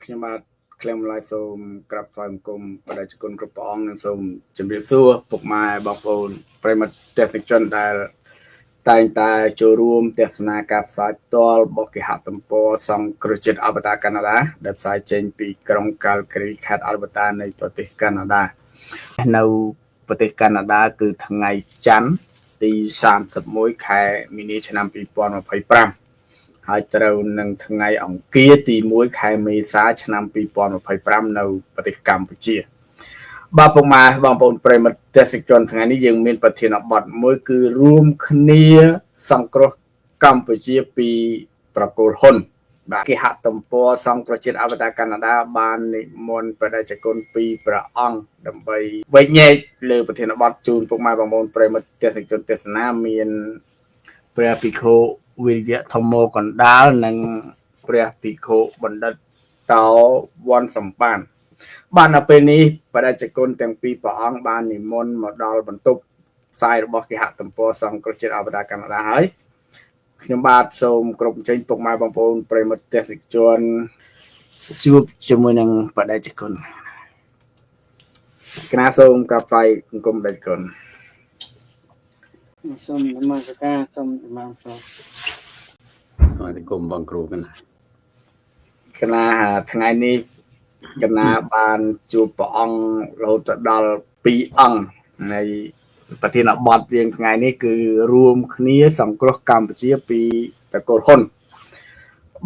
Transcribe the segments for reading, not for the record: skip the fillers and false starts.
ខ្ញុំបាទក្លែងម្លាយសូមក្រាបថ្វាយបង្គំព្រះរាជគុណគ្រប់ព្រះអង្គនិងសូមជម្រាបសួរពុកម៉ែបងប្អូនប្រិយមិត្តទស្សនិកជនដែលតែងតែចូលរួមទស្សនាការផ្សាយផ្ទាល់របស់គេហទំព័រសង្គ្រោះជាតិអាល់ប៊ឺតាកាណាដាដែលផ្សាយចេញពីក្រុង Calgary ខេត្តអាល់ប៊ឺតានៃប្រទេសកាណាដានៅប្រទេសកាណាដាគឺថ្ងៃច័ន្ទទី31ខែមីនាឆ្នាំ2025ហើយត្រូវនឹងថ្ងៃអង្គារទី1ខែមេសាឆ្នាំ2025នៅប្រទេសកម្ពុជាបាទពុកម៉ែបងប្អូនប្រិយមិត្តទេសចរថ្ងៃនេះយើងមានប្រធានបទមួយគឺរួមគ្នាសង្គ្រោះកម្ពុជាពីត្រកូលហ៊ុនបាទគេហទំព័រសង្គ្រោះជាតិអាល់ប៊ឺតាកាណាដាបាននិមន្តព្រះតេជគុណពីរព្រះអង្គដើម្បីវែកញែកលើប្រធានបទជូនពុកម៉ែបងប្អូនប្រិយមិត្តទេសចរទេសនាមានព្រះភិក្ខុវិរិយធម្មកណ្ដាលនិងព្រះភិក្ខុបណ្ឌិតតោវ័នសម្បានបាននៅពេលនេះបដិជគុណទាំងពីរព្រះអង្គបាននិមន្តមកដល់បន្ទប់ផ្សាយរបស់គេហទំព័រសង្គ្រោះជាតិអាល់ប៊ឺតាកាណាដាហើយខ្ញុំបាទសូមគោរពអញ្ជើញពុកម៉ែបងប្អូនប្រិយមិត្តទេសចរជួបជាមួយនឹងបដិជគុណគណៈសូមក្រាបថ្វាយបង្គំបដិជគុណសូមនមស្ការសូមនមស្ការហើយគុំបងគ្រូគណៈថ្ងៃនេះគណៈបានជួបព្រះអង្គរហូតដល់2អង្គនៃប្រធានបទរៀងថ្ងៃនេះគឺរួមគ្នាសង្គ្រោះកម្ពុជាពីតកូលហ៊ុន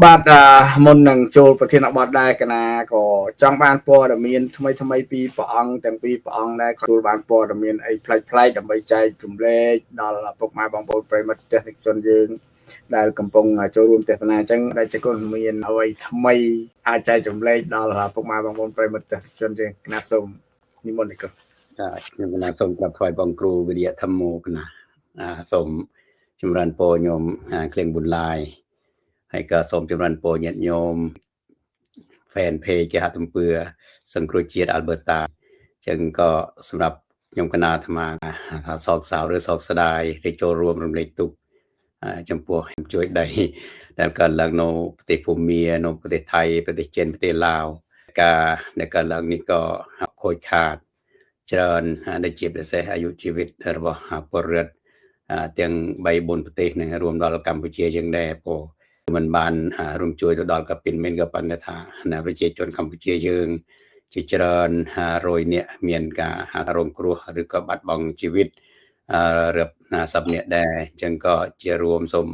បាទមុននឹងចូលប្រធានបទដែរគណៈក៏ចង់បានព័ត៌មានថ្មីពីព្រះអង្គទាំងពីរព្រះអង្គដែរទទួលបានព័ត៌មានអីប្លែកៗដើម្បីចែកជំលែកដល់ពុកម៉ែបងប្អូនប្រិយមិត្តទស្សនិកជនយើងដែលកំពុងចូលរួមទស្សនាអញ្ចឹងដែលជាគុណមានអ្វីថ្មីអាចចែកចម្លែកដល់ពុកម៉ែបងប្អូនប្រិយមិត្តទស្សនិកជនយើងគណៈសូមនិមន្តនេះខ្ញុំគណៈសូមក្រាបថ្វាយបងគ្រូវិរិយធម្មគណៈសូមចម្រើនពរញោមក្លៀងប៊ុនឡាយហើយក៏សូមចម្រើនពរញាតិញោម fan page គេហទំព័រសង្គ្រោះជាតិអាល់ប៊ឺតាអញ្ចឹងក៏សម្រាប់ខ្ញុំគណៈអាត្មាថាសោកសៅឬសោកស្ដាយដែលចូលរួមរំលែកទុក្ខចំពោះជួយដៃដែលកើតឡើងនៅប្រទេសភូមានៅប្រទេសថៃប្រទេសចិនប្រទេសឡាវការដែលកើតឡើងនេះក៏ខូចខាតច្រើនដែលជាពិសេសអាយុជីវិតរបស់ពលរដ្ឋទាំង3 4ប្រទេសនឹងរួមដល់កម្ពុជាយើងដែរព្រោះมันបានរួមជួយទៅដល់កាពិនមិនក៏ប៉ុន្តែថាប្រជាជនកម្ពុជាយើងជាច្រើន100នាក់មានការរងគ្រោះឬក៏បាត់បង់ជីវិតរាប់50នាក់ដែរអញ្ចឹងក៏ជារួមសូម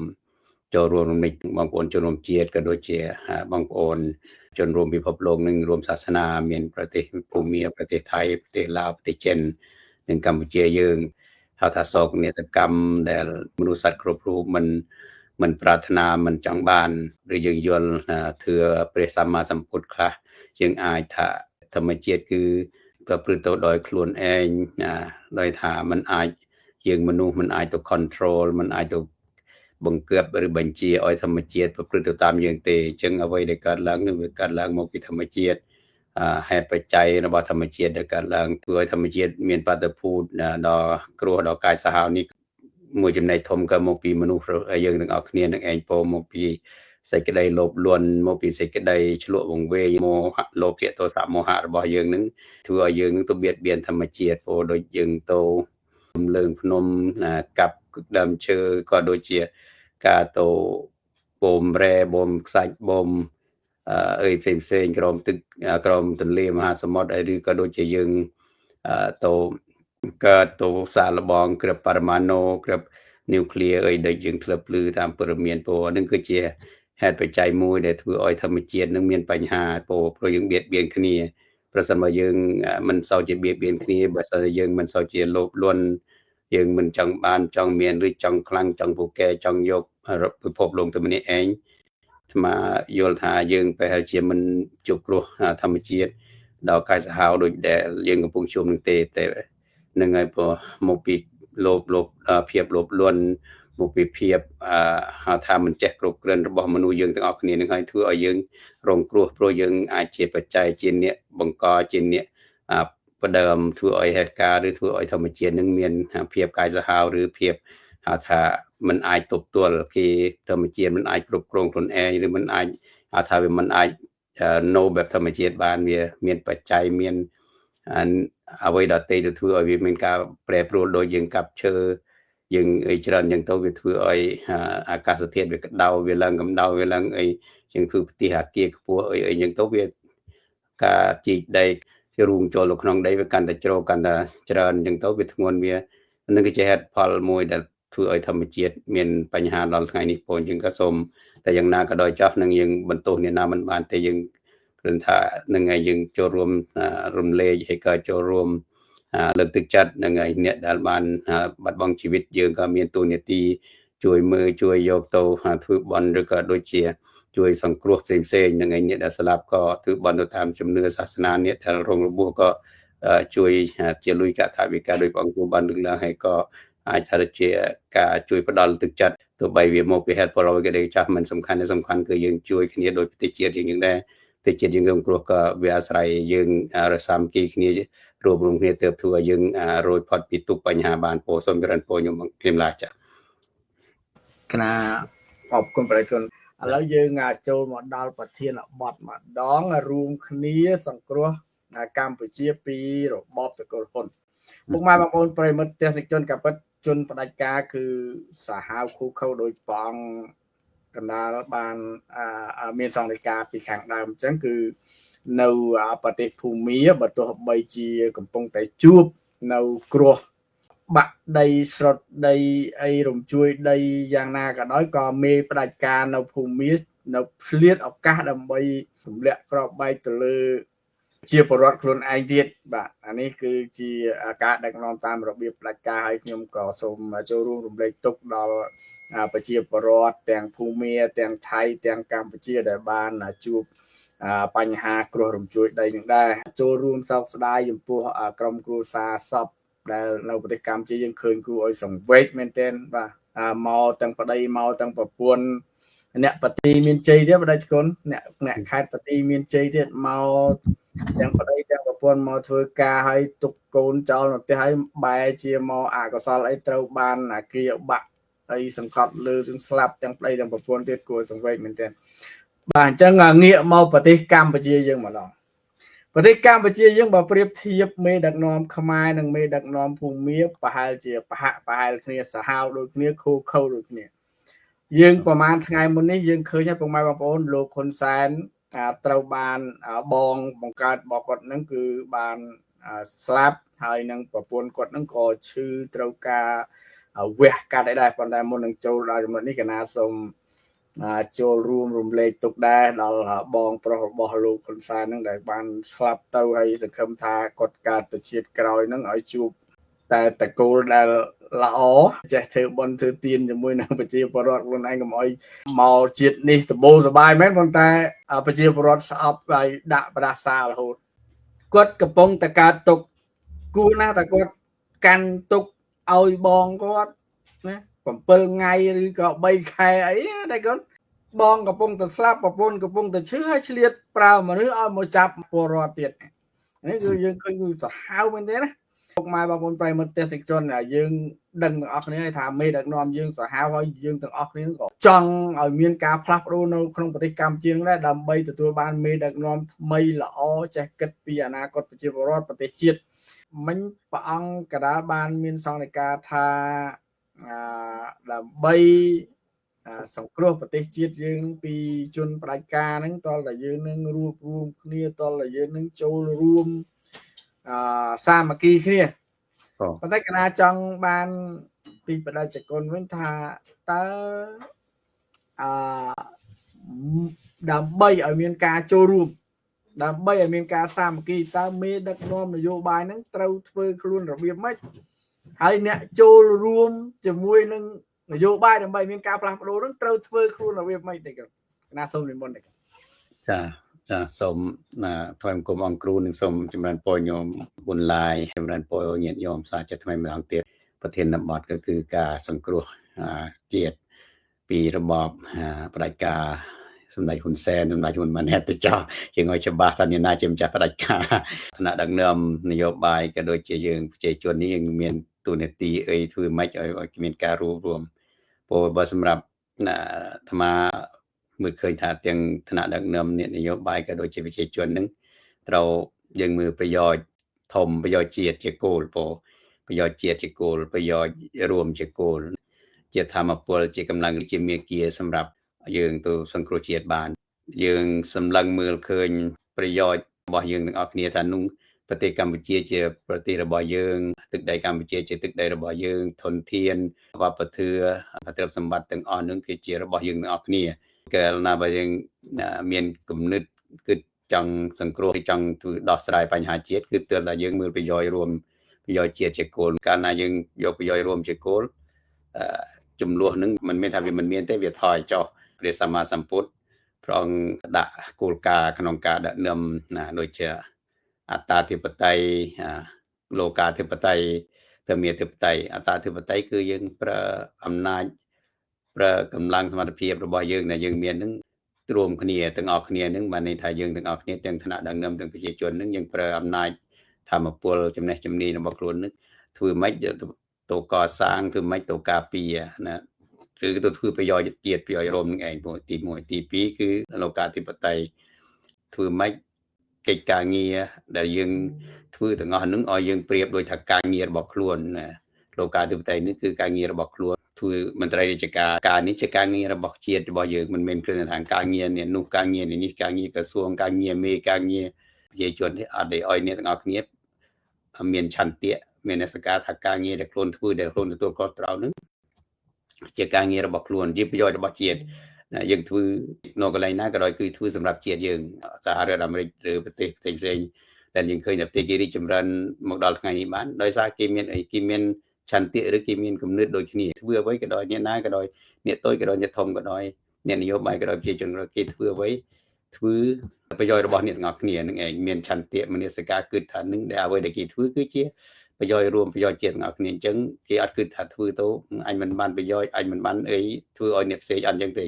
ចូលរួមរំលឹកបងប្អូនជនរួមជាតិក៏ដូចជាបងប្អូនជនរួមពិភពលោកនិងរួមសាសនាមានប្រទេសភូមាប្រទេសថៃប្រទេសឡាវប្រទេសចិននិងកម្ពុជាយើងហៅថាសោកនាដកម្មដែលមនុស្សសត្វគ្រប់រូបមិនប្រាថ្នាមិនចង់បានឬយើងយល់ធឿព្រះសម្មាសម្ពុទ្ធខ្លះយើងអាចថាធម្មជាតិគឺប្រព្រឹត្តទៅដោយខ្លួនឯងដោយថាมันអាចយើងមនុស្សมันអាចទៅ control มันអាចទៅបង្កើបឬបញ្ជាឲ្យធម្មជាតិប្រព្រឹត្តទៅតាមយើងទេអញ្ចឹងអ្វីដែលកើតឡើងនឹងវាកើតឡើងមកពីធម្មជាតិហេតុបច្ច័យរបស់ធម្មជាតិដែលកើតឡើងធ្វើឲ្យធម្មជាតិមានបាតុភូតដល់គ្រោះដល់កាយសាហាវនេះមួយចំណែកធំក៏មកពីមនុស្សយើងទាំងអស់គ្នានឹងឯងពោមកពីសេចក្តីលោភលន់មកពីសេចក្តីឆ្លក់វង្វេយមោហៈលោភៈទោសៈមោហៈរបស់យើងនឹងធ្វើឲ្យយើងនឹងទៅបៀតបៀនធម្មជាតិព្រោះដូចយើងទៅលើងភ្នំកាប់ដើមឈើក៏ដូចជាការទៅបូមរ៉ែបូមខ្សាច់បូមអីផ្សេងក្រោមទឹកក្រោមទន្លេមហាសមុទ្រឬក៏ដូចជាយើងទៅកើតទៅសារលបងគ្រាប់បរមាណូគ្រាប់នីវក្លេអីដែលយើងធ្លាប់ឮតាមព័ត៌មានព្រោះនឹងគឺជាហេតុបច្ច័យមួយដែលធ្វើឲ្យធម្មជាតិនឹងមានបញ្ហាព្រោះយើងបៀតបៀនគ្នាប្រសិនបើយើងមិនសូវជាបៀតបៀនគ្នាបើសិនជាយើងមិនសូវជាលោភលន់យើងមិនចង់បានចង់មានឬចង់ខ្លាំងចង់ពូកែចង់យកពិភពលោកទៅម្នាក់ឯងស្មាយល់ថាយើងប្រហែលជាមិនជួបគ្រោះធម្មជាតិដល់កាយសាហាវដូចដែលយើងកំពុងជួបនឹងទេនឹងហើយព្រោះមកពីភាពលោភលន់មកពីភាពហៅថាមិនចេះគ្រប់គ្រងរបស់មនុស្សយើងទាំងអស់គ្នានឹងហើយធ្វើឲ្យយើងរងគ្រោះព្រោះយើងអាចជាបច្ច័យជាអ្នកបង្កជាអ្នកផ្ដើមធ្វើឲ្យហេតុការណ៍ឬធ្វើឲ្យធម្មជាតិនឹងមានភាពកាយសាហាវឬភាពហៅថាมันអាចទប់ទល់ពីធម្មជាតិมันអាចគ្រប់គ្រងខ្លួនឯងឬมันអាចហៅថាវាมันអាច no បែបធម្មជាតិបានវាមានបច្ច័យមានអ្វីដតេទៅធ្វើឲ្យវាមានការប្រែប្រួលដោយយើងកាប់ឈើយើងអីច្រើនយ៉ាងទៅវាធ្វើឲ្យអាកាសធាតុវាក្តៅវាឡើងកម្ដៅវាឡើងអីយើងធ្វើផ្ទះអាគារខ្ពស់អីយ៉ាងទៅវាការជីកដីរូងចូលទៅក្នុងដីវាកាន់តែជ្រៅកាន់តែច្រើនយ៉ាងទៅវាធ្ងន់វានឹងគឺជាហេតុផលមួយដែលធ្វើឲ្យធម្មជាតិមានបញ្ហាដល់ថ្ងៃនេះបងយើងក៏សូមតែយ៉ាងណាក៏ដោយចោះនឹងយើងបន្ទោសអ្នកណាមិនបានតែយើងព្រមថានឹងឲ្យយើងចូលរួមរំលែកហើយក៏ចូលរួមលើកទឹកចិត្តនឹងឲ្យអ្នកដែលបានបាត់បង់ជីវិតយើងក៏មានទូនាទីជួយមើលជួយយកទៅធ្វើបន់ឬក៏ដូចជាជួយសង្គ្រោះផ្សេងៗនឹងឲ្យអ្នកដែលស្លាប់ក៏ធ្វើបន់ទៅតាមជំនឿសាសនាអ្នកដែលរងរបួសក៏ជួយជាលុយកថាវិការដោយព្រះអង្គបានលើកឡើងហើយក៏អាចថាជាការជួយផ្ដល់ទឹកចិត្តទោះបីវាមកពីហេតុផលអ្វីក៏ដោយចាស់មិនសំខាន់គឺយើងជួយគ្នាដោយប្រទេសជាតិយើងដែរប្រទេសជាតិយើងរងគ្រោះក៏វាអាស្រ័យយើងរសាមគ្គីគ្នារួមគ្នាទៅធ្វើឲ្យយើងរួចផុតពីទុកបញ្ហាបានពោសូមចរិនពោខ្ញុំគ្រាមឡាចាគណៈអបគុណប្រជាជនឥឡូវយើងចូលមកដល់ប្រធានបទម្ដងរួមគ្នាសង្គ្រោះកម្ពុជាពីរបបតកូលហ៊ុនពុកម៉ែបងប្អូនប្រិមិត្តទេសនិកជនកាពិតជនផ្ដាច់ការគឺសាហាវខូខើដោយព្រះអង្គកណ្ដាលបានមានសង្កេតការពីខាងដើមអញ្ចឹងគឺនៅប្រទេសភូមាបើទោះបីជាកំពុងតែជួបនៅគ្រោះបាក់ដីស្រុតដីអីរំជួយដីយ៉ាងណាក៏ដោយក៏មេផ្ដាច់ការនៅភូមានៅឆ្លៀតឱកាសដើម្បីទម្លាក់គ្រាប់បែកទៅលើជាបរដ្ឋខ្លួនឯងទៀតបាទអានេះគឺជាការដឹកនាំតាមរបៀបផ្ដាច់ការហើយខ្ញុំក៏សូមចូលរួមរំលែកទុក្ខដល់ប្រជាពលរដ្ឋទាំងភូមាទាំងថៃទាំងកម្ពុជាដែលបានជួបបញ្ហាគ្រោះរំជួយដីនឹងដែរចូលរួមសោកស្ដាយចំពោះក្រុមគ្រួសារសពដែលនៅប្រទេសកម្ពុជាយើងឃើញគួរឲ្យសង្វេគមែនទែនបាទមកទាំងប្តីមកទាំងប្រពន្ធអ្នកបទីមានជ័យទៀតបដិជគុណអ្នកខេត្តបទីមានជ័យទៀតមកទាំងប្តីទាំងប្រពន្ធមកធ្វើការឲ្យទុកកូនចោលនៅផ្ទះឲ្យបែរជាមកអកុសលអីត្រូវបានអាគារបាក់អីសង្កត់លើទាំងស្លាប់ទាំងប្តីទាំងប្រពន្ធទៀតគួរសង្វេគមែនទែនបាទអញ្ចឹងងាកមកប្រទេសកម្ពុជាយើងម្ដងប្រទេសកម្ពុជាយើងបើប្រៀបធៀបមេដឹកនាំខ្មែរនិងមេដឹកនាំភូមាប្រហែលជាប្រហែលគ្នាសាហាវដូចគ្នាខូខើដូចគ្នាយើងប្រហែលថ្ងៃមុននេះយើងឃើញហើយពុកម៉ែបងប្អូនលោកហ៊ុនសែនត្រូវបានបងបង្កើតរបស់គាត់ហ្នឹងគឺបានស្លាប់ហើយនឹងប្រពន្ធគាត់ហ្នឹងក៏ឈឺត្រូវការវះកាត់ដែរប៉ុន្តែមុននឹងចូលដល់ចំណុចនេះកណាសូមចូលរួមរំលែកទុកដែរដល់បងប្រុសរបស់លោកហ៊ុនសែនហ្នឹងដែលបានស្លាប់ទៅហើយសង្ឃឹមថាគាត់កើតទៅជាតិក្រោយហ្នឹងឲ្យជួបតែតកូលដែលល្អចេះធ្វើបុណ្យធ្វើទានជាមួយនឹងប្រជាពលរដ្ឋខ្លួនឯងកុំឲ្យមកជាតិនេះសម្បូរសបាយមែនប៉ុន្តែប្រជាពលរដ្ឋស្អប់ហើយដាក់ផ្ដាសាររហូតគាត់កំពុងតែកើតទុកគួរណាស់តែគាត់កាន់ទុកឲ្យបងគាត់ណា7ថ្ងៃឬក៏3ខែអីដែរគាត់បងកំពុងតែស្លាប់ប្រពន្ធកំពុងតែឈឺហើយឆ្លៀតប្រើមនុស្សឲ្យមកចាប់ពលរដ្ឋទៀតនេះគឺយើងឃើញគឺសាហាវមែនទេណាពុកម៉ែបងប្អូនប្រិយមិត្តទេសនិកជនយើងដឹងទាំងអស់គ្នាថាមេដឹកនាំយើងសាហាវហើយយើងទាំងអស់គ្នាក៏ចង់ឲ្យមានការផ្លាស់ប្ដូរនៅក្នុងប្រទេសកម្ពុជាដែរដើម្បីទទួលបានមេដឹកនាំថ្មីល្អចេះគិតពីអនាគតប្រជាពលរដ្ឋប្រទេសជាតិមិញព្រះអង្គកណ្ដាលបានមានសង្កេតការថាដើម្បីសង្គ្រោះប្រទេសជាតិយើងពីជនផ្ដាច់ការហ្នឹងតលតែយើងនឹងរួបរวมគ្នាតលតែយើងនឹងចូលរួមសាមគ្គីគ្នាប៉ុន្តែកណាចង់បានពីបដិជគុណវិញថាតើដើម្បីឲ្យមានការចូលរួមដើម្បីឲ្យមានការសាមគ្គីតើមេដឹកនាំនយោបាយហ្នឹងត្រូវធ្វើខ្លួនរបៀបម៉េចហើយអ្នកចូលរួមជាមួយនឹងនយោបាយដើម្បីមានការផ្លាស់ប្ដូរហ្នឹងត្រូវធ្វើខ្លួនរបៀបម៉េចទេកណាសូមនិមន្តចាសូមថ្លែងគុំអង្គគ្រូនិងសូមចម្រើនពរញោមប៊ុនឡាយចម្រើនពរញាតិញោមសាជាថ្មីម្ដងទៀតប្រធានបទក៏គឺការសង្គ្រោះជាតិពីរបបផ្ដាច់ការសម្ដេចហ៊ុនសែនសម្ដេចហ៊ុនម៉ាណែតទៅចោះជាងឲ្យច្បាស់ថាអ្នកណាជាម្ចាស់ផ្ដាច់ការថ្នាក់ដឹកនាំនយោបាយក៏ដូចជាយើងប្រជាជននេះយើងមានទូនាទីអីធ្វើម៉េចឲ្យមានការរួមព្រោះបើសម្រាប់អាត្មា មើលឃើញថាទាំងឋានៈដឹកនាំអ្នកនយោបាយក៏ដូចជាប្រជាជននឹងត្រូវយើងមើលប្រយោជន៍ធំប្រយោជន៍ជាតិជាគោលប្រយោជន៍ជាតិជាគោលប្រយោជន៍រួមជាគោលជាធម្មពលជាកម្លាំងជាមេគាសម្រាប់យើងទៅសង្គ្រោះជាតិបានយើងសម្លឹងមើលឃើញប្រយោជន៍របស់យើងទាំងអស់គ្នាថានោះប្រទេសកម្ពុជាជាប្រទេសរបស់យើងទឹកដីកម្ពុជាជាទឹកដីរបស់យើងធនធានវប្បធម៌ទ្រព្យសម្បត្តិទាំងអស់នោះគឺជារបស់យើងទាំងអស់គ្នាកាលណាបើយើងមានគំនិតគិតចង់សង្គ្រោះចង់ធ្វើដោះស្រាយបញ្ហាជាតិគឺទើបតែយើងមើលប្រយោជន៍រួមប្រយោជន៍ជាតិជាគោលកាលណាយើងយកប្រយោជន៍រួមជាគោលចំនួននឹងមិនមែនថាវាមិនមានទេវាថយចុះព្រះសម្មាសម្ពុទ្ធព្រះអង្គដាក់គោលការណ៍ក្នុងការដឹកនាំដូចជាអត្តាធិបតេយ្យលោកាធិបតេយ្យធម្មាធិបតេយ្យអត្តាធិបតេយ្យគឺយើងប្រើអំណាចប្រើកម្លាំងសមត្ថភាពរបស់យើងដែលយើងមាននឹងរួមគ្នាទាំងអស់គ្នានឹងបានន័យថាយើងទាំងអស់គ្នាទាំងឋានៈដឹកនាំទាំងប្រជាជននឹងយើងប្រើអំណាចធម្មពលចំណេះជំនាញរបស់ខ្លួននឹងធ្វើម៉េចទៅកសាងធ្វើម៉េចទៅការពារណាឬទៅធ្វើប្រយោជន៍ជាតិប្រយោជន៍រួមនឹងឯងទី1ទី2គឺលោកាធិបតេយ្យធ្វើម៉េចកិច្ចការងារដែលយើងធ្វើទាំងអស់ហ្នឹងឲ្យយើងប្រៀបដូចថាការងាររបស់ខ្លួនណាលោកាធិបតេយ្យនេះគឺការងាររបស់ខ្លួនធ្វើមន្ត្រីរាជការនេះជាការងាររបស់ជាតិរបស់យើងមិនមែនគ្រាន់តែថាការងារនេះនោះការងារនេះការងារក្រសួងការងារមេការងារប្រជាជននេះអត់ទេឲ្យអ្នកទាំងអស់គ្នាមានឆន្ទៈមានសក្ការថាការងារដែលខ្លួនធ្វើដែលខ្លួនទទួលខុសត្រូវហ្នឹងជាការងាររបស់ខ្លួនជាប្រយោជន៍របស់ជាតិយើងធ្វើនៅកន្លែងណាក៏ដោយគឺធ្វើសម្រាប់ជាតិយើងសហរដ្ឋអាមេរិកឬប្រទេសផ្សេងដែលយើងឃើញតែប្រទេសគេរីកចម្រើនមកដល់ថ្ងៃនេះបានដោយសារគេមានឆន្ទៈឬគេមានគំនិតដូចគ្នាធ្វើអ្វីក៏ដោយអ្នកណាក៏ដោយអ្នកតូចក៏ដោយអ្នកធំក៏ដោយអ្នកនយោបាយក៏ដោយប្រជាជនគេធ្វើអ្វីធ្វើប្រយោជន៍របស់អ្នកទាំងអស់គ្នានឹងឯងមានឆន្ទៈមនសិការគិតថានឹងដែលអ្វីដែលគេធ្វើគឺជាប្រយោជន៍រួមប្រយោជន៍ជាតិទាំងអស់គ្នាអញ្ចឹងគេអត់គិតថាធ្វើទៅអញមិនបានប្រយោជន៍អញមិនបានអីធ្វើឲ្យអ្នកផ្សេងអត់អញ្ចឹងទេ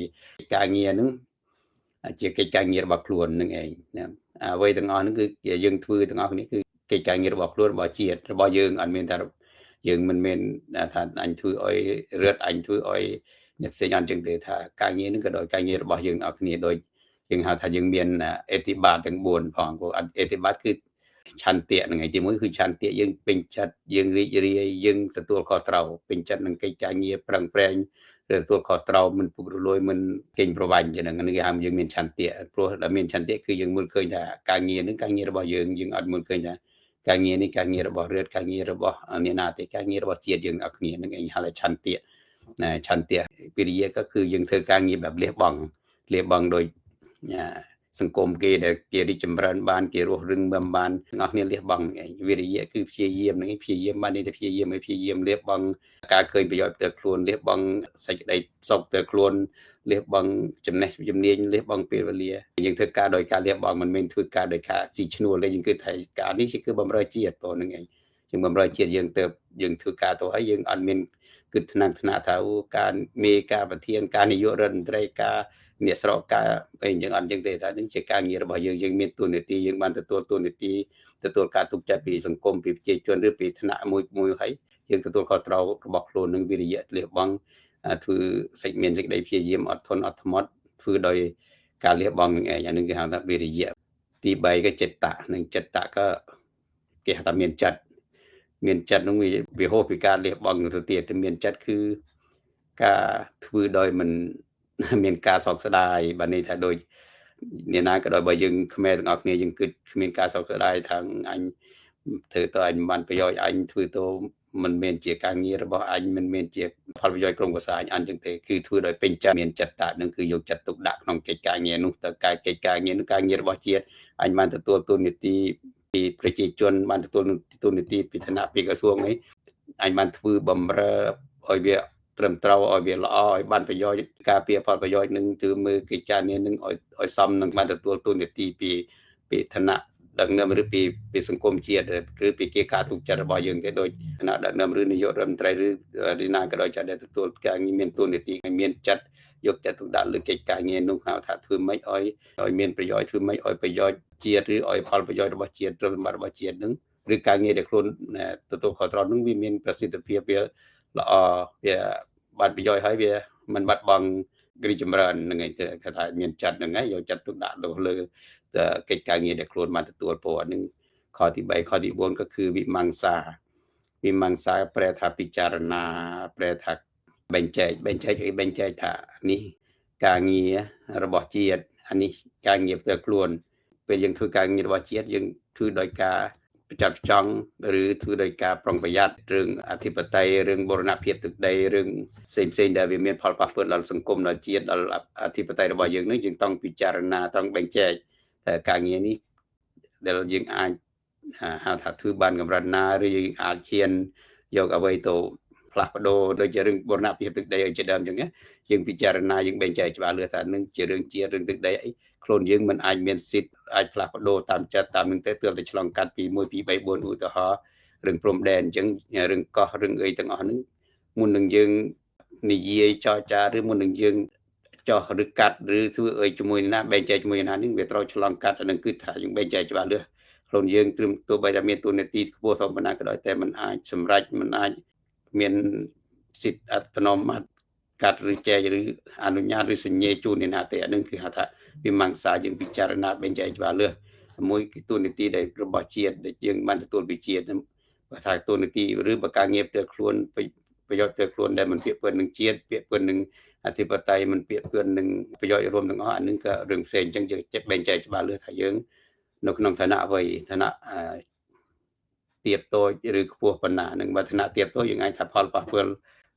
ការងារហ្នឹងជាកិច្ចការងាររបស់ខ្លួននឹងឯងណាអ្វីទាំងអស់ហ្នឹងគឺយើងធ្វើទាំងអស់គ្នាគឺកិច្ចការងាររបស់ខ្លួនរបស់ជាតិរបស់យើងអត់មានថាយើងមិនមែនថាអញធ្វើឲ្យរត់អញធ្វើឲ្យអ្នកផ្សេងអត់អញ្ចឹងទេថាការងារហ្នឹងក៏ដោយការងាររបស់យើងអស់គ្នាដោយយើងហៅថាយើងមានអេតិបាតទាំង4ផងព្រោះអេតិបាតគឺឆន្ទៈហ្នឹងឯងទី1គឺឆន្ទៈយើងពេញចិត្តយើងរីករាយយើងទទួលខុសត្រូវពេញចិត្តនឹងកិច្ចការងារប្រឹងប្រែងឬទទួលខុសត្រូវមិនពុករលួយមិនកេងប្រវ័ញ្ចហ្នឹងគេហៅយើងមានឆន្ទៈព្រោះដែលមានឆន្ទៈគឺយើងមើលឃើញថាការងារហ្នឹងការងាររបស់យើងអត់មើលឃើញថាការងារនេះការងាររបស់រដ្ឋការងាររបស់អ្នកណាទេការងាររបស់ជាតិយើងអត់គ្នាហ្នឹងឯងហៅថាឆន្ទៈឆន្ទៈវិរិយៈក៏គឺយើងធ្វើការងារបែបលះបង់ដោយសង្គមគេដែលគេរីកចម្រើនបានគេរស់រឹងមាំបានទាំងអស់គ្នាលះបង់ឯងវិរិយៈគឺព្យាយាមហ្នឹងឯងព្យាយាមបាននេះទៅព្យាយាមលះបង់ការឃើញប្រយោជន៍ផ្ទាល់ខ្លួនលះបង់សេចក្តីសុខផ្ទាល់ខ្លួនលះបង់ចំណេះជំនាញលះបង់ពេលវេលាយើងធ្វើការដោយការលះបង់មិនមែនធ្វើការដោយការស៊ីឈ្នួលទេយើងគឺថាការនេះគឺបម្រើជាតិព្រោះហ្នឹងឯងយើងបម្រើជាតិយើងទៅយើងធ្វើការទៅហើយយើងអត់មានគិតថ្នាក់ថាការមេការប្រធានការនាយករដ្ឋមន្ត្រីការអ្នកស្រកការអីអញ្ចឹងអត់អញ្ចឹងទេថានឹងជាការងាររបស់យើងមានទូនាទីយើងបានទទួលទូនាទីទទួលការទុកចិត្តពីសង្គមពីប្រជាជនឬពីឋានៈមួយហើយយើងទទួលខុសត្រូវរបស់ខ្លួននឹងវិរិយៈលះបង់ធ្វើមានសេចក្តីព្យាយាមអត់ធន់អត់ធ្មត់ធ្វើដោយការលះបង់នឹងឯងអានឹងគេហៅថាវិរិយៈទី3ក៏ចិត្តៈនឹងចិត្តៈក៏គេហៅថាមានចិត្តនោះវាហូរពីការលះបង់ទៅទៀតមានចិត្តគឺការធ្វើដោយមិនមានការសោកស្ដាយបាទនេះថាដូចអ្នកណាក៏ដោយបើយើងខ្មែរទាំងអស់គ្នាយើងគិតគ្មានការសោកស្ដាយថាអញធ្វើទៅអញមិនបានប្រយោជន៍អញធ្វើទៅមិនមែនជាការងាររបស់អញមិនមែនជាផលប្រយោជន៍ក្រុមគ្រួសារអញចឹងទេគឺធ្វើដោយពេញចិត្តមានចិត្តតានឹងគឺយកចិត្តទុកដាក់ក្នុងកិច្ចការងារនោះទៅកិច្ចការងារនោះការងាររបស់ជាតិអញបានទទួលទូនាទីពីប្រជាជនបានទទួលទូនាទីពីឋានៈពីក្រសួងអីអញបានធ្វើបំរើឲ្យវាត្រឹមត្រូវឲ្យវាល្អឲ្យបានប្រយោជន៍ការពារផលប្រយោជន៍នឹងគឺមើលកិច្ចការនេះនឹងឲ្យសមនឹងបានទទួលទូនាទីពីឋានៈដឹកនាំឬពីសង្គមជាតិឬពីគេការទុកចិត្តរបស់យើងទេដោយឋានៈដឹកនាំឬនាយករដ្ឋមន្ត្រីឬរីណាក៏ដោយចាដែលទទួលការងារមានទូនាទីឲ្យមានចិត្តយកចិត្តទុកដាក់លើកិច្ចការងារនោះហៅថាធ្វើម៉េចឲ្យមានប្រយោជន៍ធ្វើម៉េចឲ្យប្រយោជន៍ជាតិឬឲ្យផលប្រយោជន៍របស់ជាតិទ្រព្យសម្បត្តិរបស់ជាតិនឹងឬការងារដែលខ្លួនទទួលខុសត្រូវនឹងវាមានប្រសិទ្ធភាពវាល្អវាបានប្រយោជន៍ហើយវា มันบัดบองกริจำเริญនឹងឯងទៅគេថាមានចិត្តហ្នឹងហើយយកចិត្តទុកដាក់លើកិច្ចការងារដែលខ្លួនបានទទួលព្រោះអានឹងខទី3ខទី4ក៏គឺវិមង្សាប្រែថាពិចារណាប្រែថាបែងចែកថានេះការងាររបស់ជាតិអានេះការងារផ្ទាល់ខ្លួនពេលយើងធ្វើការងាររបស់ជាតិយើងធ្វើដោយការប្រចាំចង់ឬធ្វើដោយការប្រុងប្រយ័ត្នរឿងអធិបតេយ្យរឿងបូរណភាពទឹកដីរឿងផ្សេងដែលវាមានផលប៉ះពាល់ដល់សង្គមដល់ជាតិដល់អធិបតេយ្យរបស់យើងនឹងយើងต้องពិចារណាต้องបែងចែកតែការងារនេះដែលយើងអាចហៅថាធ្វើបានកម្រិតណាឬយើងអាចហ៊ានយកអ្វីទៅផ្លាស់ប្ដូរដូចជារឿងបូរណភាពទឹកដីឲ្យជាដើមអញ្ចឹងយើងពិចារណាយើងបែងចែកច្បាស់លឺថានឹងជារឿងជាតិរឿងទឹកដីអីខ្លួនយើងមិនអាចមានសិទ្ធិអាចផ្លាស់ប្ដូរតាមចិត្តតាមនឹងទៅទើបតែឆ្លងកាត់ពី1 2 3 4ឧទាហរណ៍រឿងព្រំដែនអញ្ចឹងរឿងកោះរឿងអីទាំងអស់ហ្នឹងមុននឹងយើងនិយាយចរចាឬមុននឹងយើងចោះឬកាត់ឬធ្វើអីជាមួយណាបែងចែកជាមួយណានេះវាត្រូវឆ្លងកាត់អានឹងគឺថាយើងបែងចែកច្បាស់លឺខ្លួនយើងត្រឹមទោះបីតែមានទូនាទីខ្ពស់ធម្មតាក៏ដោយតែมันអាចសម្រេចมันអាចមានសិទ្ធិអត្តនោម័តកាត់ឬចែកឬអនុញ្ញាតឬសញ្ញេជូននេះណាទេអានឹងគឺហៅថាវិមង្សាយើងពិចារណាបែងចែកច្បាស់លឺមួយគឺទូនាទីដែលរបស់ជាតិដែលយើងបានទទួលពីជាតិបើថាទូនាទីឬបើការងារផ្ទាល់ខ្លួនប្រយោជន៍ផ្ទាល់ខ្លួនដែលមិនពាក់ព័ន្ធនឹងជាតិពាក់ព័ន្ធនឹងអធិបតេយ្យមិនពាក់ព័ន្ធនឹងប្រយោជន៍រួមទាំងអស់អានឹងក៏រឿងផ្សេងអញ្ចឹងយើងចិត្តបែងចែកច្បាស់លឺថាយើងនៅក្នុងឋានៈអ្វីឋានៈទៀបតូចឬខ្ពស់ប៉ុណ្ណានឹងបើឋានៈទៀបតូចយើងអាចថាផលប៉ះពាល់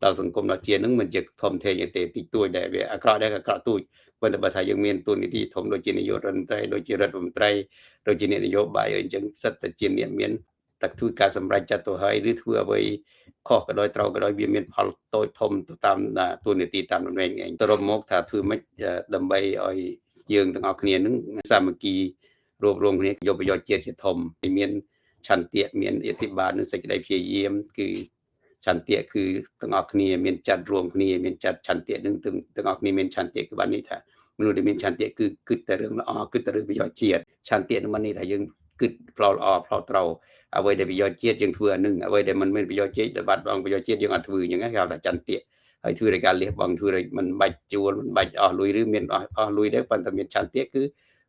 ដល់សង្គមដល់ជាតិនឹងមិនជាធំធេងទេតិចតួចដែលវាអាក្រក់ដែរក៏អាក្រក់ទូចប៉ុន្តែបើថាយើងមានទូនីតិធំដូចជានាយករដ្ឋមន្ត្រីដូចជារដ្ឋមន្ត្រីដូចជាអ្នកនយោបាយអីចឹងសិតតែជាអ្នកមានតែធ្វើការសម្រេចចាត់ទៅហើយឬធ្វើអ្វីខុសក៏ដោយត្រូវក៏ដោយវាមានផលតូចធំទៅតាមទូនីតិតាមដំណេកឯងទៅរកមកថាធ្វើម៉េចដើម្បីឲ្យយើងទាំងអស់គ្នានឹងសាមគ្គីរួបរวมគ្នាយកប្រយោជន៍ជាតិជាធំមានឆន្ទៈមានអធិបាលនិងសេចក្តីព្យាយាមគឺឆន្ទៈគឺទាំងអស់គ្នាមានចិត្តរួមគ្នាមានចិត្តឆន្ទៈនឹងទាំងអស់គ្នាមានឆន្ទៈគឺបាននេះថាមនុស្សដែលមានឆន្ទៈគឺគិតតែរឿងល្អគិតតែរឿងប្រយោជន៍ជាតិឆន្ទៈនឹងបាននេះថាយើងគិតផ្លោល្អផ្លោត្រូវអ្វីដែលប្រយោជន៍ជាតិយើងធ្វើអានឹងអ្វីដែលមិនមានប្រយោជន៍ជាតិដែលបាត់បង់ប្រយោជន៍ជាតិយើងអត់ធ្វើអញ្ចឹងគេហៅថាឆន្ទៈហើយធ្វើដោយការលះបង់ធ្វើដោយមិនបាច់ជួលមិនបាច់អស់លុយឬមានអស់លុយដែរប៉ុន្តែមានឆន្ទៈគឺ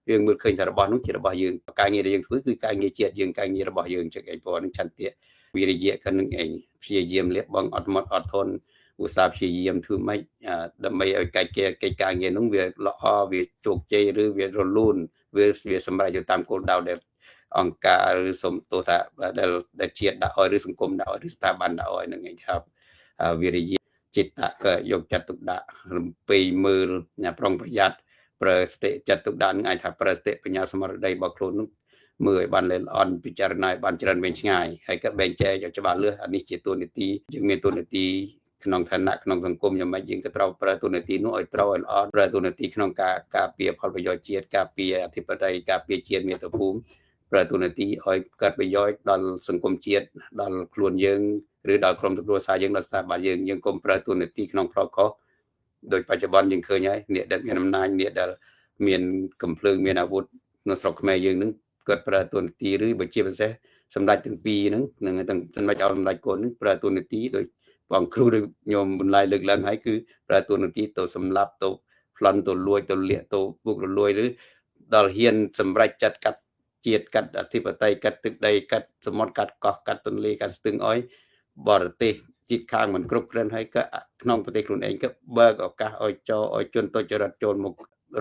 យើងមើលឃើញថារបស់នោះជារបស់យើងការងារដែលយើងធ្វើគឺការងារជាតិយើងការងាររបស់យើងចឹងឯងព្រោះនឹងឆន្ទៈវិរិយៈក៏នឹងឯងព្យាយាមលះបង់អត់អត់ធន់ឧស្សាហ៍ព្យាយាមធ្វើម៉េចដើម្បីឲ្យកិច្ចការងារនោះវាល្អវាជោគជ័យឬវារលូនវាសម្រេចទៅតាមគោលដៅដែលអង្គការឬសំទោសថាដែលជាតិដាក់ឲ្យឬសង្គមដាក់ឲ្យឬស្ថាប័នដាក់ឲ្យនឹងឯងថាវិរិយៈចិត្តក៏យកចិត្តទុកដាក់រំពេមើលប្រុងប្រយ័ត្នប្រើស្តិចិត្តទុកដាក់នឹងអាចថាប្រើស្តិបញ្ញាស្មារតីរបស់ខ្លួននោះមើលឲ្យបានល្អិតល្អន់ពិចារណាឲ្យបានច្រើនវែងឆ្ងាយហើយក៏បែងចែកឲ្យច្បាស់លាស់អានេះជាទូនីតិយើងមានទូនីតិក្នុងឋានៈក្នុងសង្គមយ៉ាងម៉េចយើងក៏ត្រូវប្រើទូនីតិនោះឲ្យត្រូវឲ្យល្អប្រើទូនីតិក្នុងការពារផលប្រយោជន៍ជាតិការពារអធិបតេយ្យការពារជាតិមាតុភូមិប្រើទូនីតិឲ្យកើតប្រយោជន៍ដល់សង្គមជាតិដល់ខ្លួនយើងឬដល់ក្រុមគ្រួសារយើងដល់ស្ថាប័នយើងកុំប្រើទូនីតិក្នុងផ្លូវខុសដោយបច្ចុប្បន្នយើងឃើញហើយអ្នកដែលមានអំណាចអ្នកដែលមានកំភ្លើងមានអាវុធនៅស្រុកខ្មែរយើងនឹងគាត់ប្រើទូនីតិឬបើជាពិសេសសម្ដេចទាំងពីរហ្នឹងនឹងទាំងសម្ដេចឲ្យសម្ដេចកូនហ្នឹងប្រើទូនីតិដោយបងគ្រូឬញោមបន្លាយលើកឡើងហើយគឺប្រើទូនីតិទៅសម្លាប់ទៅប្លន់ទៅលួចទៅលាក់ទៅពុករលួយឬដល់ហ៊ានសម្រេចចាត់កាត់ជាតិកាត់អធិបតេយ្យកាត់ទឹកដីកាត់សមុទ្រកាត់កោះកាត់ទន្លេកាត់ស្ទឹងអុយបរទេសជាតិខាងមិនគ្រប់គ្រាន់ហើយក៏ក្នុងប្រទេសខ្លួនឯងក៏បើកឱកាសឲ្យចោឲ្យជនទុច្ចរិតចូលមក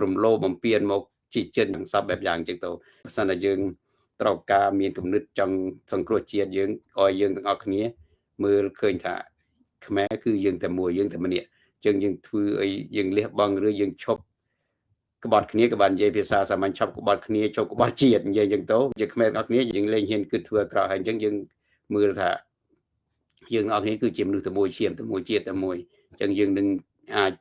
រំលោភបំពានមកជីចិនទាំងសពបែបយ៉ាងចឹងទៅបើសិនតែយើងត្រូវការមានគំនិតចង់សង្គ្រោះជាតិយើងឲ្យយើងទាំងអស់គ្នាមើលឃើញថាខ្មែរគឺយើងតែមួយយើងតែម្នាក់យើងធ្វើឲ្យយើងលះបង់ឬយើងឈប់ក្បត់គ្នាក៏បាននិយាយភាសាសាមញ្ញឈប់ក្បត់គ្នាឈប់ក្បត់ជាតិនិយាយចឹងទៅយើងខ្មែរទាំងអស់គ្នាយើងលែងហ៊ានគិតធ្វើអាក្រក់ហើយអញ្ចឹងយើងមើលថាយើងអស់គ្នាគឺជាមនុស្សតែមួយឈាមតែមួយជាតិតែមួយអញ្ចឹងយើងនឹងអាច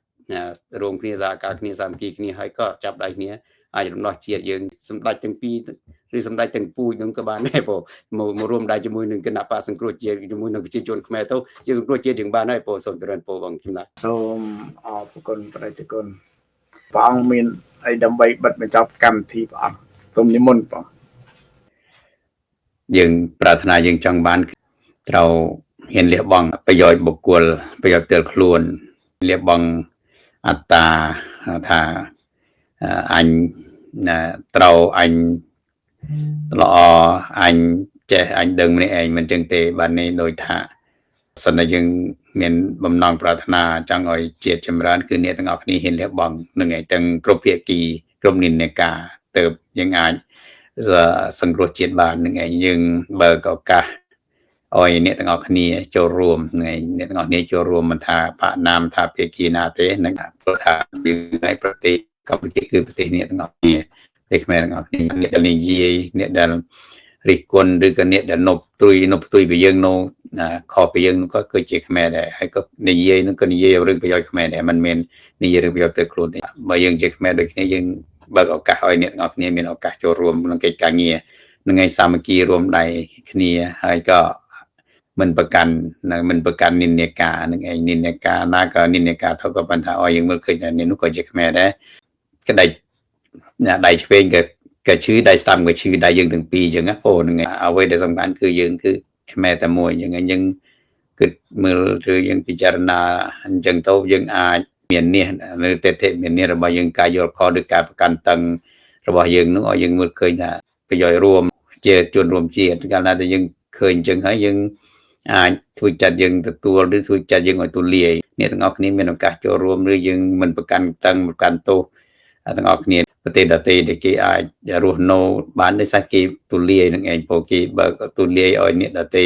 រងគ្នាសហការគ្នាសាមគ្គីគ្នាហើយក៏ចាប់ដៃគ្នាអាចរំដោះជាតិយើងសម្ដេចទាំងពីរឬសម្ដេចទាំងពូជនឹងក៏បានដែរបងមករួមដៃជាមួយនឹងគណៈបកសង្គ្រោះជាតិជាមួយនឹងប្រជាជនខ្មែរទៅយើងសង្គ្រោះជាតិយើងបានហើយបងសូមជម្រាបបងខ្ញុំណាសូមអរគុណប្រជាជនព្រះអង្គមានអីដើម្បីបិទបញ្ចប់កម្មវិធីព្រះអង្គសូមនិមន្តបងយើងប្រាថ្នាយើងចង់បានត្រូវហ៊ានលះបង់ប្រយោជន៍បុគ្គលប្រយោជន៍ផ្ទាល់ខ្លួនលះបង់ អត្តាថាអញត្រូវអញល្អអញចេះអញដឹងម្នាក់ឯងមិនចឹងទេបាទនេះដោយថាសិនតែយើងមានបំណងប្រាថ្នាចង់ឲ្យជាតិចម្រើនគឺអ្នកទាំងអស់គ្នាហ៊ានលះបង់នឹងឯងទាំងគ្រប់ភាគីគ្រប់និន្នាការទៅយើងអាចសង្គ្រោះជាតិបាននឹងឯងយើងបើកឱកាសឲ្យអ្នកទាំងអស់គ្នាចូលរួមថ្ងៃអ្នកទាំងអស់គ្នាចូលរួមមិនថាបកណាមថាភាគីណាទេនឹងព្រោះថាយើងឯប្រទេសកម្ពុជាគឺប្រទេសអ្នកទាំងអស់គ្នាប្រទេសខ្មែរទាំងអស់គ្នាអ្នកដែលនិយាយអ្នកដែលរិះគន់ឬក៏អ្នកដែលនប់ព្រួយពីយើងនោះខុសពីយើងនោះក៏គឺជាខ្មែរដែរហើយក៏និយាយនឹងក៏និយាយរឿងប្រយោជន៍ខ្មែរដែរមិនមែននិយាយរឿងប្រយោជន៍ទៅខ្លួនទេបើយើងជាខ្មែរដូចគ្នាយើងបើកឱកាសឲ្យអ្នកទាំងអស់គ្នាមានឱកាសចូលរួមក្នុងកិច្ចការងារនឹងឯសាមគ្គីរួមដៃគ្នាហើយក៏មិនប្រកាន់និន្នាការនឹងឯងនិន្នាការណាក៏និន្នាការទៅក៏ប៉ុន្តែឲ្យយើងមើលឃើញថានេះនោះក៏ជាខ្មែរដែរក្តីដៃឆ្វេងក៏ឈឺដៃស្ដាំក៏ឈឺដៃយើងទាំងពីរអញ្ចឹងណាអូនឹងអ្វីដែលសំខាន់គឺយើងគឺខ្មែរតែមួយអញ្ចឹងយើងគិតមើលឬយើងពិចារណាអញ្ចឹងទៅយើងអាចមាននេះនៅទេមាននេះរបស់យើងការយល់ខុសឬការប្រកាន់តឹងរបស់យើងនោះឲ្យយើងមើលឃើញថាប្រយោជន៍រួមជាជនរួមជាតិកាលណាតែយើងឃើញអញ្ចឹងហើយយើងអាចធ្វើចិត្តយើងទទួលឬធ្វើចិត្តយើងឲ្យទូលាយអ្នកទាំងអស់គ្នាមានឱកាសចូលរួមឬយើងមិនប្រកាន់តឹងប្រកាន់ទោសទាំងអស់គ្នាប្រទេសដទៃដែលគេអាចរស់នៅបានដោយសារគេទូលាយនឹងឯងព្រោះគេបើទូលាយឲ្យអ្នកដទៃ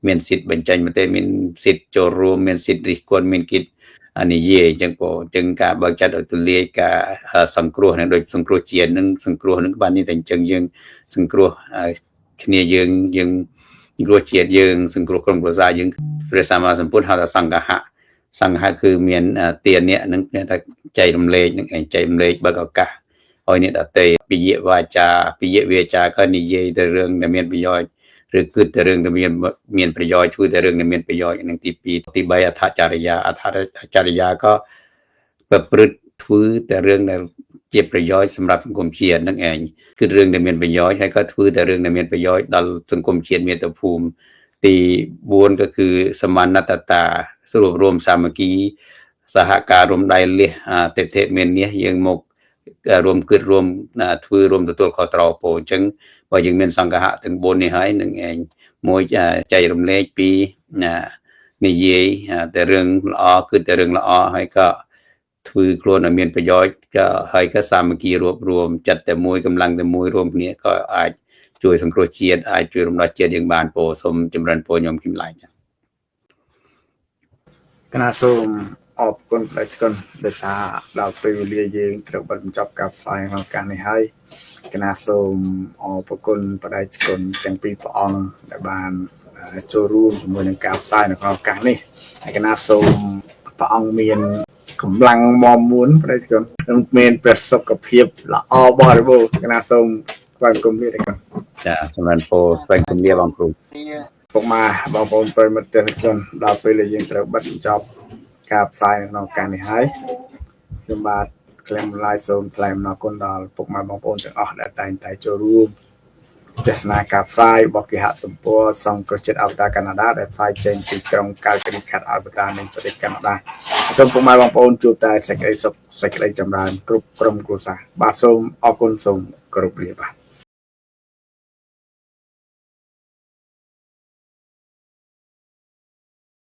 មានសិទ្ធិបញ្ចេញមតិមានសិទ្ធិចូលរួមមានសិទ្ធិរិះគន់មានកិច្ចនិយាយអញ្ចឹងព្រោះអញ្ចឹងការបើកចិត្តឲ្យទូលាយការសង្គ្រោះនឹងដូចសង្គ្រោះជាតិនឹងសង្គ្រោះនឹងបាននេះតែអញ្ចឹងយើងសង្គ្រោះគ្នាយើងគ្រោះជាតិយើងសង្គ្រោះក្រុមគ្រួសារយើងព្រះសម្មាសម្ពុទ្ធហៅថាសង្ឃៈគឺមានទានអ្នកនឹងថាចែករំលែកនឹងឯងចែករំលែកបើកឱកាសឲ្យអ្នកដទៃពិយវាចាក៏និយាយទៅរឿងដែលមានប្រយោជន៍ឬគិតទៅរឿងដែលមានប្រយោជន៍ជួយទៅរឿងដែលមានប្រយោជន៍នឹងទី2ទី3អដ្ឋចរិយាក៏ប្រព្រឹត្តធ្វើតែរឿងដែលជាប្រយោជន៍សម្រាប់សង្គមជាតិនឹងឯងគឺរឿងដែលមានប្រយោជន៍ហើយក៏ធ្វើតែរឿងដែលមានប្រយោជន៍ដល់សង្គមជាតិមាតុភូមិទី4ក៏គឺសមានតតាសរុបរួមសាមគ្គីសហការរួមដៃលះតិធិមាននេះយើងមករួមគិតរួមធ្វើរួមទទួលខុសត្រូវពោអញ្ចឹងបើយើងមានសង្ឃៈទាំង4នេះហើយនឹងឯងមួយចែករំលែកពីនិយាយតែរឿងល្អគឺតែរឿងល្អហើយក៏ធ្វើខ្លួនឲ្យមានប្រយោជន៍ក៏ហើយក៏សាមគ្គីរួមចិត្តតែមួយកម្លាំងតែមួយរួមគ្នាក៏អាចជួយសង្គ្រោះជាតិអាចជួយរំដោះជាតិយើងបានពោសូមចម្រើនពរខ្ញុំគឹមឡៃគណៈសូមអរគុណផ្លែឆ្កុនដោយសារដល់ពេលវេលាយើងត្រូវបិទបញ្ចប់ការផ្សាយក្នុងការនេះហើយគណៈសូមអរគុណផ្លែឆ្កុនទាំងពីរព្រះអង្គដែលបានចូលរួមជាមួយនឹងការផ្សាយនៅក្នុងឱកាសនេះហើយគណៈសូមព្រះអង្គមានកម្លាំងមាំមួនផ្លែឆ្កុនមានប្រសុខភាពល្អបរិបូរណ៍គណៈសូមស្វាគមន៍លាដែរចាសម្រាប់ពោស្វែងគំលាបងគ្រូពុកម៉ែបងប្អូនប្រិយមិត្តទេសចរដល់ពេលដែលយើងត្រូវបិទបញ្ចប់ការផ្សាយក្នុងការនេះហើយខ្ញុំបាទក្លែមឡាយសូមថ្លែងអំណរគុណដល់ពុកម៉ែបងប្អូនទាំងអស់ដែលតែងតែចូលរួមទស្សនាការផ្សាយរបស់គេហទំព័រសង្គ្រោះជាតិអវតារកាណាដាដែលផ្សាយចេញពីក្រុងកាល់កានីខេត្តអវតារនៃប្រទេសកាណាដាសូមពុកម៉ែបងប្អូនជួបតែសេចក្តីសុខសេចក្តីចម្រើនគ្រប់ក្រុមគ្រួសារបាទសូមអរគុណសូមគោរពលាបាទ